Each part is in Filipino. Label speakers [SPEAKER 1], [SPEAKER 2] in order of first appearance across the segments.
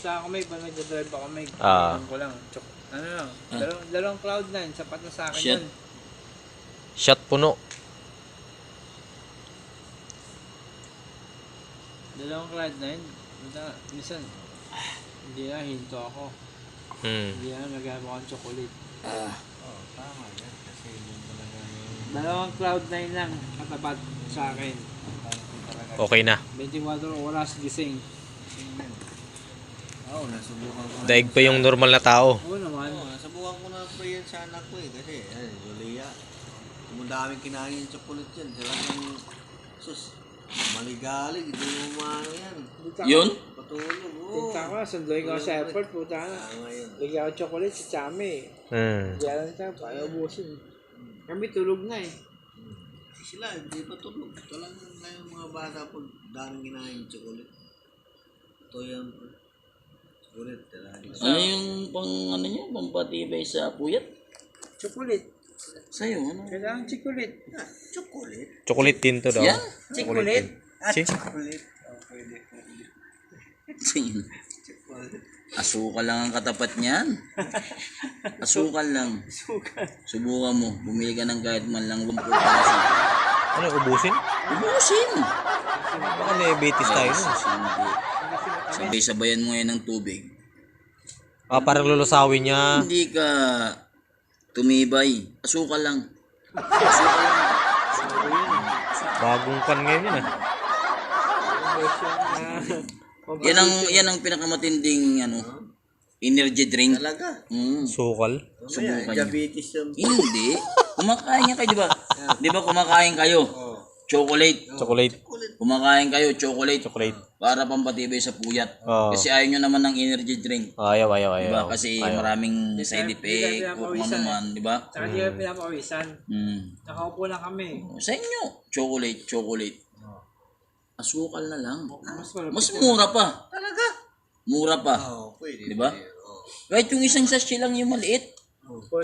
[SPEAKER 1] basta ako may pag nagdadrive ako may
[SPEAKER 2] Ah.
[SPEAKER 1] ko lang. Ano lang, dalawang Cloud9, sapat na sa akin
[SPEAKER 3] Shit.
[SPEAKER 1] yun.
[SPEAKER 2] Shot puno.
[SPEAKER 1] Dalawang Cloud9, minsan, hindi na, hinto ako. Hindi na, nagagawa akong chocolate.
[SPEAKER 4] Oo, tama yan. Kasi yun talaga yung...
[SPEAKER 1] Dalawang Cloud9 lang, katapat sa akin.
[SPEAKER 4] talaga.
[SPEAKER 2] Okay na.
[SPEAKER 1] 24 oras gising.
[SPEAKER 4] Oo, nasubukan ko na.
[SPEAKER 2] Daig pa yung normal na tao.
[SPEAKER 1] Oo naman.
[SPEAKER 4] Oo, nasubukan ko na pre yan sa anak ko eh. Kasi, Julia, kumandaming kinain yung chocolate yan. Talagang, sus, maligalig, hindi mo maano yan.
[SPEAKER 3] Yun?
[SPEAKER 4] Patulog, oo.
[SPEAKER 1] Tinta ko, sunduin ko sa airport, puta na.
[SPEAKER 4] Tama yun.
[SPEAKER 1] Bigyan ko chocolate sa Chami. Hindi alam siya, paano ubusin. Kami tulog na eh.
[SPEAKER 4] Sila, hindi pa tulog. Talagang ngayon mga bata po, daming kinain yung chocolate. Ito yan, pre. Chocolate, talaga.
[SPEAKER 3] Ano yung pang ano nyo? Pampatibay sa puyat?
[SPEAKER 1] Chocolate.
[SPEAKER 3] Sa'yo, ano?
[SPEAKER 1] Kailangan chocolate.
[SPEAKER 4] Chocolate?
[SPEAKER 2] Chocolate din to daw.
[SPEAKER 3] Yan?
[SPEAKER 1] Chocolate?
[SPEAKER 4] Chocolate. Oh, pwede.
[SPEAKER 3] Asukal lang ang katapat niyan. Asukal lang. Subukan mo. Bumili ka ng kahit man lang 1 piraso.
[SPEAKER 2] Ano, ubusin?
[SPEAKER 3] Ubusin!
[SPEAKER 2] Baka diabetes tayo nun.
[SPEAKER 3] Sabay-sabayan mo yan ng tubig.
[SPEAKER 2] Parang lulusawin niya.
[SPEAKER 3] Hindi ka tumibay. Asukal lang. Asukal lang.
[SPEAKER 2] Bagong kan ngayon yun
[SPEAKER 3] Yan ang pinakamatinding ano, energy drink.
[SPEAKER 4] Talaga?
[SPEAKER 2] Sukal.
[SPEAKER 3] Subukan niyo.
[SPEAKER 4] Diabetes yung...
[SPEAKER 3] Hindi. Kumakain nga kayo, di ba? Di ba kumakain kayo? Chocolate.
[SPEAKER 2] Chocolate.
[SPEAKER 3] Kumakain kayo, chocolate.
[SPEAKER 2] Chocolate.
[SPEAKER 3] Para pampatibay sa puyat.
[SPEAKER 2] Oo.
[SPEAKER 3] Kasi ayaw nyo naman ng energy drink.
[SPEAKER 2] Ayaw.
[SPEAKER 3] Di ba? Kasi maraming side effect o kung ano man, di ba?
[SPEAKER 1] Saka di kami pinapawisan. Nakaupo lang kami.
[SPEAKER 3] Sa inyo, chocolate. Asukal na lang.
[SPEAKER 1] Mas
[SPEAKER 3] Mas mura pa.
[SPEAKER 4] Talaga?
[SPEAKER 3] Mura pa.
[SPEAKER 4] Oo, pwede.
[SPEAKER 3] Di ba? Kahit yung isang sachet lang yung maliit.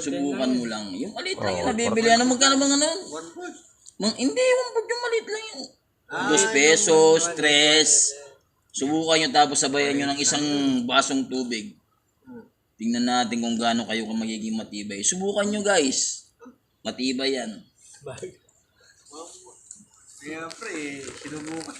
[SPEAKER 3] Subukan mo lang. Yung maliit lang yung nabibili. Ano magkano bang ano?
[SPEAKER 4] 1
[SPEAKER 3] Hindi, yung maliit lang yung 2 pesos, 3. Subukan nyo tapos sabayan nyo ng isang basong tubig. Tingnan natin kung gaano kayo magiging matibay. Subukan nyo guys. Matibay yan.
[SPEAKER 4] Kaya pre, sinubukan.